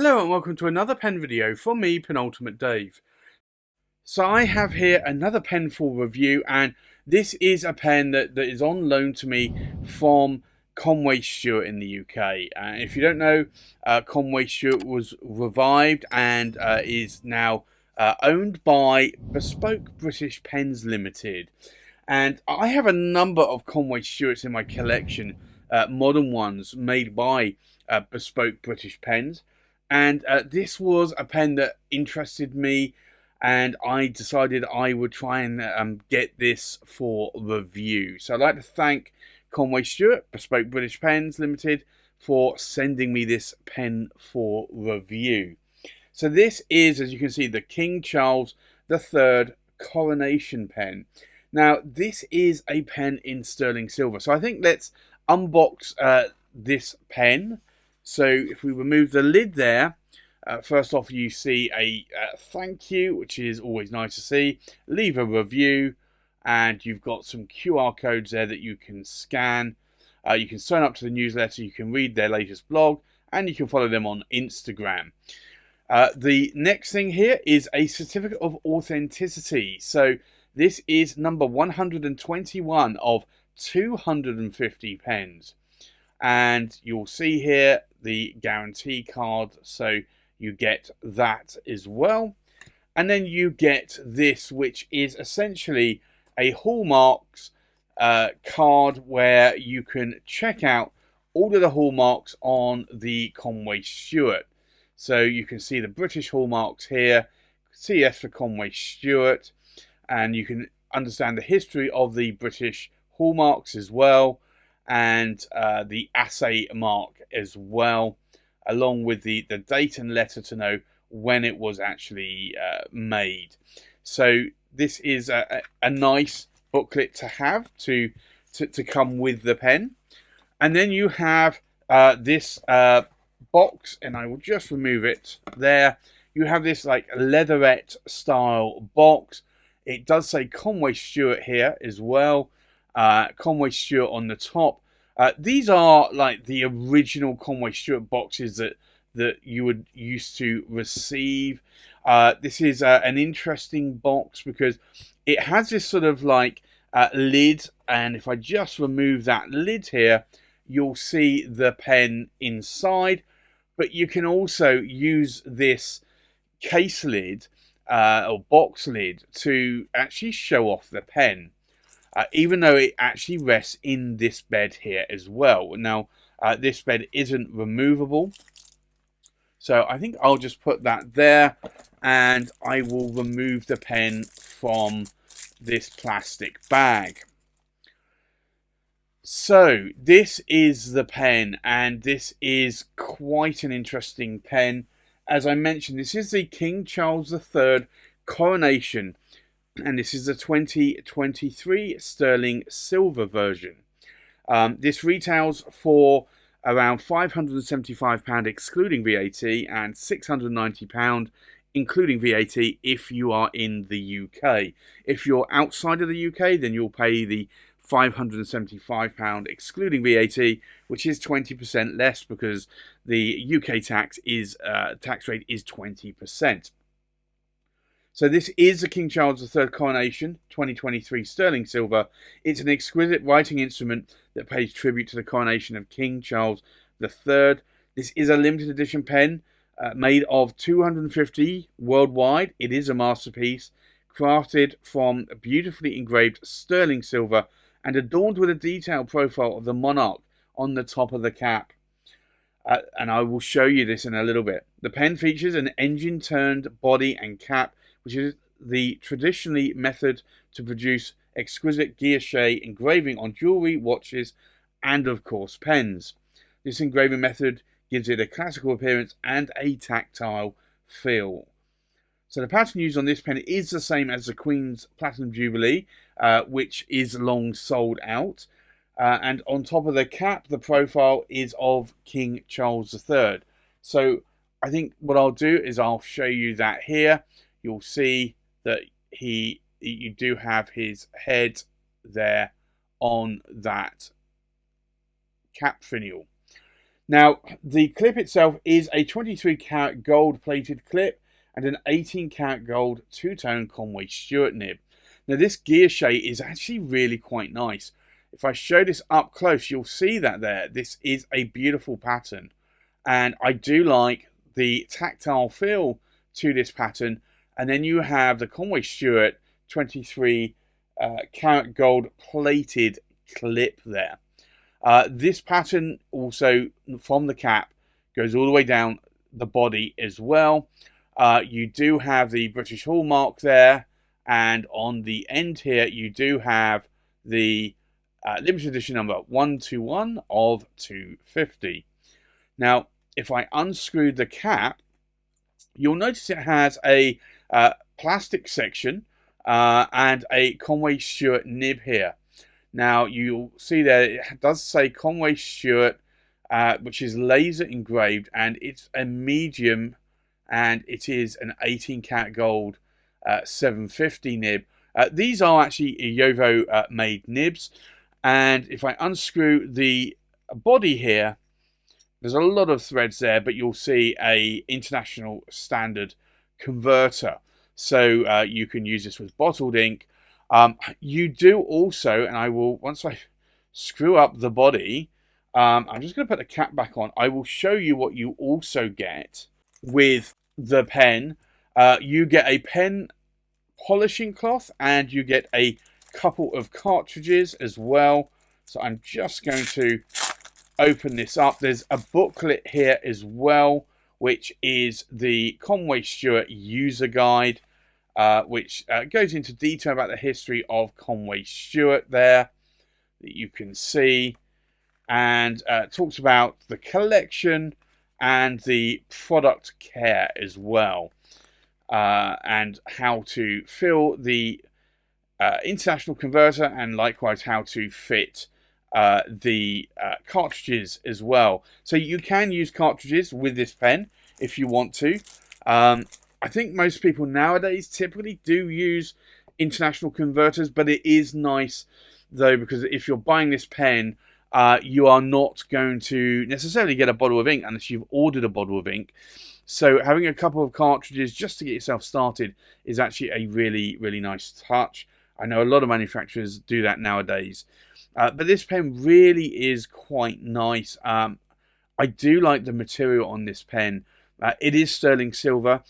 Hello and welcome to another pen video from me, Penultimate Dave. So I have here another pen for review, and this is a pen that is on loan to me from Conway Stewart in the UK. If you don't know, Conway Stewart was revived and is now owned by Bespoke British Pens Limited. And I have a number of Conway Stewarts in my collection, modern ones made by Bespoke British Pens. And this was a pen that interested me, and I decided I would try and get this for review. So I'd like to thank Conway Stewart, Bespoke British Pens Limited, for sending me this pen for review. So this is, as you can see, the King Charles III Coronation pen. Now, this is a pen in sterling silver. So I think let's unbox this pen. So if we remove the lid there, first off you see a thank you, which is always nice to see. Leave a review, and you've got some QR codes there that you can scan. You can sign up to the newsletter, you can read their latest blog, and you can follow them on Instagram. The next thing here is a certificate of authenticity. So this is number 121 of 250 pens. And you'll see here the guarantee card, so you get that as well. And then you get this, which is essentially a hallmarks card where you can check out all of the hallmarks on the Conway Stewart. So you can see the British hallmarks here, CS for Conway Stewart, and you can understand the history of the British hallmarks as well, and the assay mark as well, along with the date and letter to know when it was actually made. So this is a nice booklet to have to come with the pen. And then you have this box, and I will just remove it there. You have this like leatherette style box. It does say Conway Stewart here as well. Conway Stewart on the top. These are like the original Conway Stewart boxes that you would used to receive. This is an interesting box because it has this sort of like lid, and if I just remove that lid here, you'll see the pen inside. But you can also use this case lid or box lid to actually show off the pen. Even though it actually rests in this bed here as well. Now, this bed isn't removable, so I think I'll just put that there, and I will remove the pen from this plastic bag. So this is the pen, and this is quite an interesting pen. As I mentioned, this is the King Charles III Coronation, and this is the 2023 sterling silver version. This retails for around £575 excluding VAT and £690 including VAT if you are in the UK. If you're outside of the UK, then you'll pay the £575 excluding VAT, which is 20% less because the UK tax rate is 20%. So this is the King Charles III Coronation 2023 sterling silver. It's an exquisite writing instrument that pays tribute to the coronation of King Charles III. This is a limited edition pen made of 250 worldwide. It is a masterpiece, crafted from beautifully engraved sterling silver and adorned with a detailed profile of the monarch on the top of the cap. And I will show you this in a little bit. The pen features an engine-turned body and cap, which is the traditionally method to produce exquisite guilloche engraving on jewellery, watches, and of course pens. This engraving method gives it a classical appearance and a tactile feel. So the pattern used on this pen is the same as the Queen's Platinum Jubilee, which is long sold out. And on top of the cap, the profile is of King Charles III. So I think what I'll do is I'll show you that here. You'll see that you do have his head there on that cap finial. Now, the clip itself is a 23 karat gold plated clip and an 18 karat gold two-tone Conway Stewart nib. Now, this gear shade is actually really quite nice. If I show this up close, you'll see that there. This is a beautiful pattern. And I do like the tactile feel to this pattern. And then you have the Conway Stewart 23 karat gold plated clip there. This pattern also from the cap goes all the way down the body as well. You do have the British hallmark there, and on the end here you do have the limited edition number 121 of 250. Now, if I unscrew the cap, you'll notice it has a plastic section and a Conway Stewart nib here. Now, you'll see that it does say Conway Stewart, which is laser engraved, and it's a medium, and it is an 18 karat gold 750 nib. These are actually Yovo made nibs, and if I unscrew the body here, there's a lot of threads there, but you'll see a international standard converter. So you can use this with bottled ink. You do also, and I will, once I screw up the body, I'm just going to put the cap back on. I will show you what you also get with the pen. You get a pen polishing cloth, and you get a couple of cartridges as well. So I'm just going to open this up. There's a booklet here as well, which is the Conway Stewart user guide, which goes into detail about the history of Conway Stewart there, that you can see, and talks about the collection and the product care as well, and how to fill the international converter, and likewise how to fit the cartridges as well. So you can use cartridges with this pen if you want to. I think most people nowadays typically do use international converters, but it is nice though, because if you're buying this pen, you are not going to necessarily get a bottle of ink unless you've ordered a bottle of ink. So having a couple of cartridges just to get yourself started is actually a really, really nice touch. I know a lot of manufacturers do that nowadays. But this pen really is quite nice. I do like the material on this pen. It is sterling silver.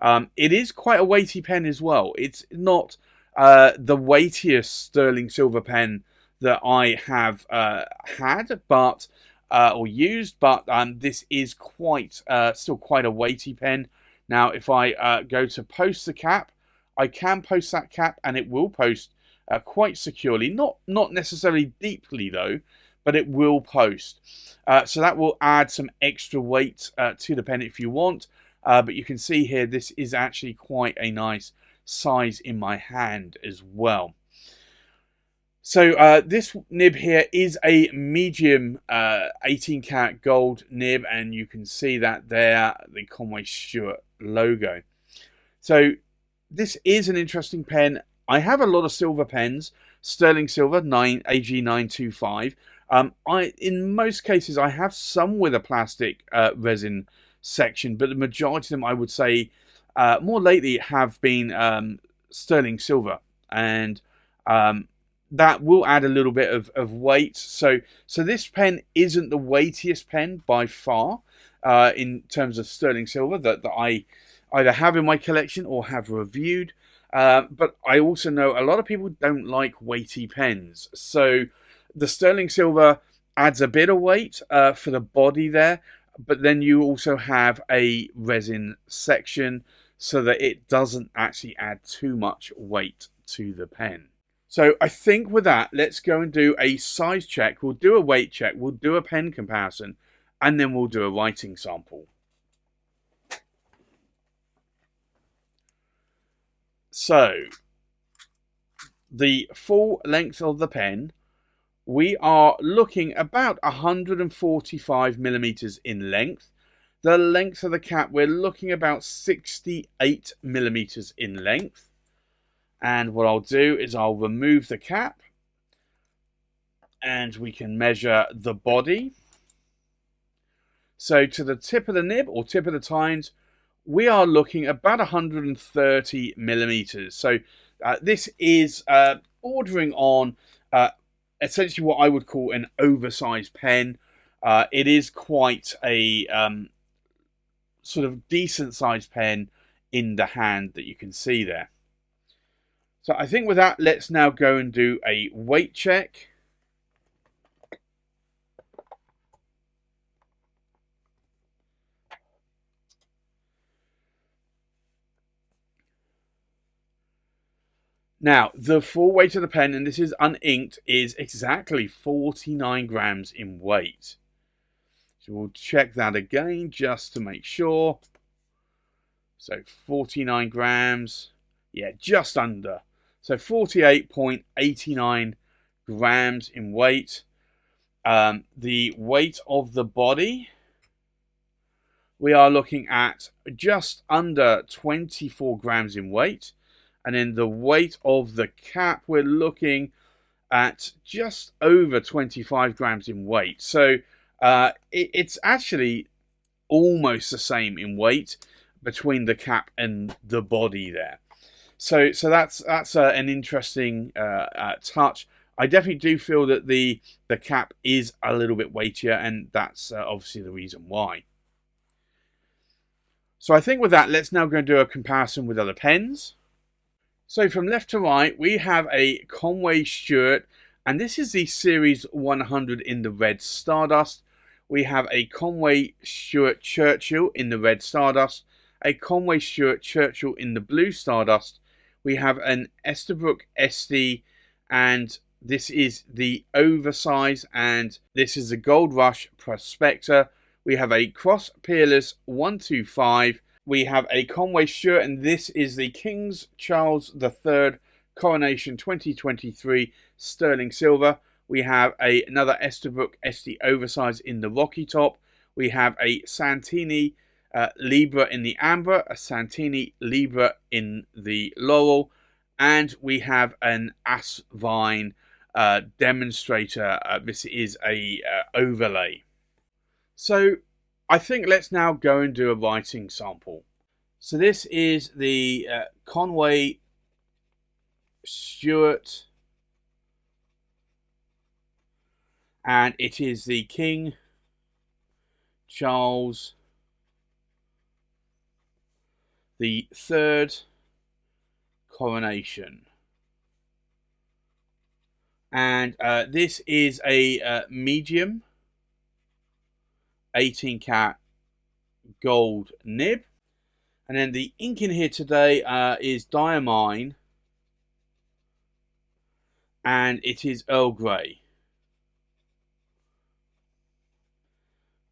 It is quite a weighty pen as well. It's not the weightiest sterling silver pen that I have had, but or used, but this is quite still quite a weighty pen. Now, if I go to post the cap, I can post that cap, and it will post quite securely. Not necessarily deeply though, but it will post. So that will add some extra weight to the pen if you want. But you can see here, this is actually quite a nice size in my hand as well. So this nib here is a medium 18 karat gold nib, and you can see that there, the Conway Stewart logo. So this is an interesting pen. I have a lot of silver pens, sterling silver, AG925. In most cases, I have some with a plastic resin section, but the majority of them, I would say, more lately have been sterling silver, and that will add a little bit of weight. So this pen isn't the weightiest pen by far in terms of sterling silver that I either have in my collection or have reviewed. But I also know a lot of people don't like weighty pens. So the sterling silver adds a bit of weight for the body there, but then you also have a resin section so that it doesn't actually add too much weight to the pen. So I think with that, let's go and do a size check. We'll do a weight check. We'll do a pen comparison, and then we'll do a writing sample. So the full length of the pen, we are looking about 145 millimeters in length. The length of the cap, we're looking about 68 millimeters in length. And what I'll do is I'll remove the cap, and we can measure the body. So to the tip of the nib or tip of the tines, we are looking about 130 millimeters. So this is bordering on essentially what I would call an oversized pen. It is quite a sort of decent sized pen in the hand that you can see there. So I think with that, let's now go and do a weight check. Now, the full weight of the pen, and this is uninked, is exactly 49 grams in weight. So we'll check that again just to make sure. So 49 grams, yeah, just under. So 48.89 grams in weight. The weight of the body, we are looking at just under 24 grams in weight. And then the weight of the cap, we're looking at just over 25 grams in weight. So it's actually almost the same in weight between the cap and the body there. So that's an interesting touch. I definitely do feel that the cap is a little bit weightier, and that's obviously the reason why. So I think with that, let's now go and do a comparison with other pens. So from left to right, we have a Conway Stewart, and this is the Series 100 in the red Stardust. We have a Conway Stewart Churchill in the red Stardust, a Conway Stewart Churchill in the blue Stardust. We have an Estabrook SD, and this is the oversize, and this is the Gold Rush Prospector. We have a Cross Peerless 125. We have a Conway Stewart, and this is the King Charles III Coronation 2023 Sterling Silver. We have another Estabrook SD Oversize in the Rocky Top. We have a Santini Libra in the Amber, a Santini Libra in the Laurel, and we have an Asvine Demonstrator. This is a overlay. So I think let's now go and do a writing sample. So this is the Conway Stewart, and it is the King Charles the Third Coronation, and this is a medium 18 karat gold nib, and then the ink in here today is Diamine, and it is Earl Grey,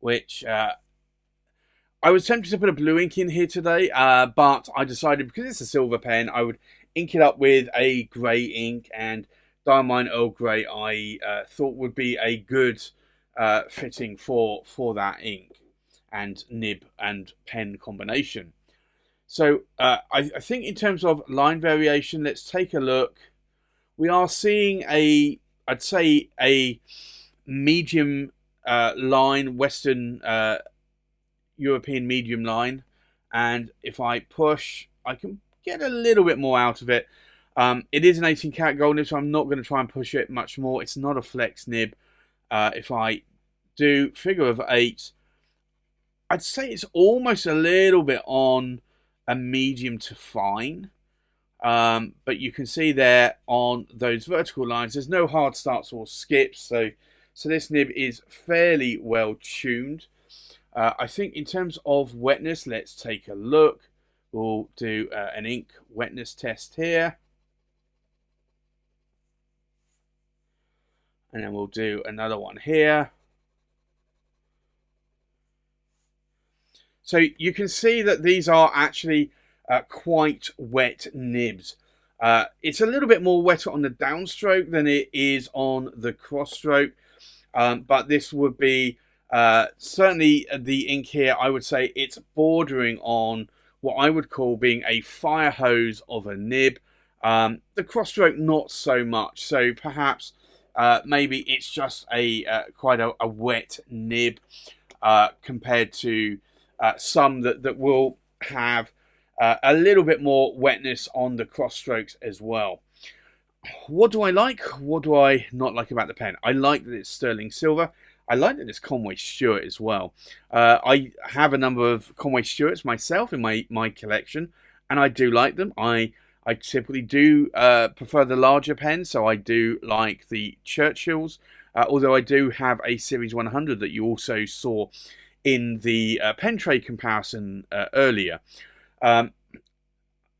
which I was tempted to put a blue ink in here today, but I decided because it's a silver pen, I would ink it up with a grey ink, and Diamine Earl Grey I thought would be a good fitting for that ink and nib and pen combination. So I think in terms of line variation, let's take a look. We are seeing I'd say a medium line, Western European medium line, and if I push, I can get a little bit more out of it. It is an 18 karat gold nib, so I'm not going to try and push it much more. It's not a flex nib. If I do figure of 8, I'd say it's almost a little bit on a medium to fine. But you can see there on those vertical lines, there's no hard starts or skips. So this nib is fairly well tuned. I think in terms of wetness, let's take a look. We'll do an ink wetness test here. And then we'll do another one here. So you can see that these are actually quite wet nibs. It's a little bit more wetter on the downstroke than it is on the cross-stroke. But this would be certainly the ink here, I would say it's bordering on what I would call being a fire hose of a nib. The cross-stroke, not so much. So perhaps maybe it's just quite a wet nib. compared to some that will have a little bit more wetness on the cross strokes as well. What do I like? What do I not like about the pen? I like that it's sterling silver. I like that it's Conway Stewart as well. I have a number of Conway Stewarts myself in my collection, and I do like them. I typically do prefer the larger pens, so I do like the Churchills, although I do have a Series 100 that you also saw in the pen tray comparison earlier.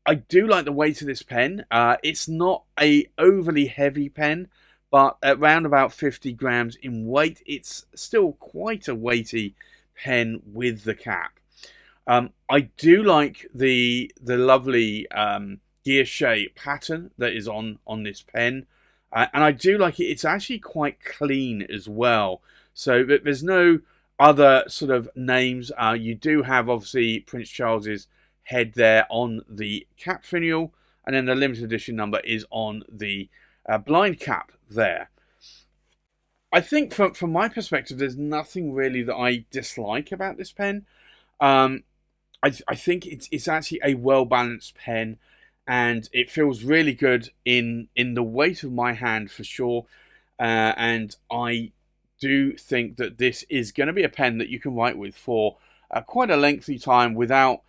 I do like the weight of this pen. It's not a overly heavy pen, but at around about 50 grams in weight, it's still quite a weighty pen with the cap. I do like the lovely gear shape pattern that is on this pen, and I do like it. It's actually quite clean as well. So there's no other sort of names. You do have obviously Prince Charles's head there on the cap finial, and then the limited edition number is on the blind cap there. I think from my perspective, there's nothing really that I dislike about this pen. I think it's actually a well balanced pen, and it feels really good in the weight of my hand for sure. And I do think that this is going to be a pen that you can write with for quite a lengthy time without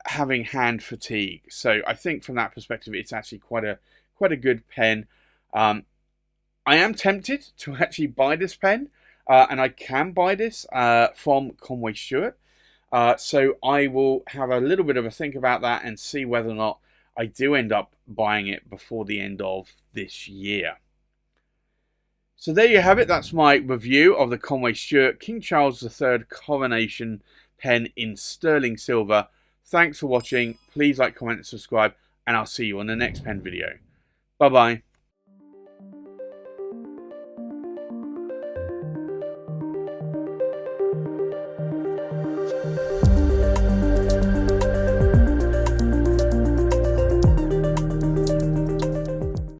having hand fatigue. So I think from that perspective, it's actually quite a good pen. I am tempted to actually buy this pen, and I can buy this from Conway Stewart. So I will have a little bit of a think about that and see whether or not I do end up buying it before the end of this year. So there you have it. That's my review of the Conway Stewart King Charles III Coronation pen in sterling silver. Thanks for watching. Please like, comment, and subscribe, and I'll see you on the next pen video. Bye-bye.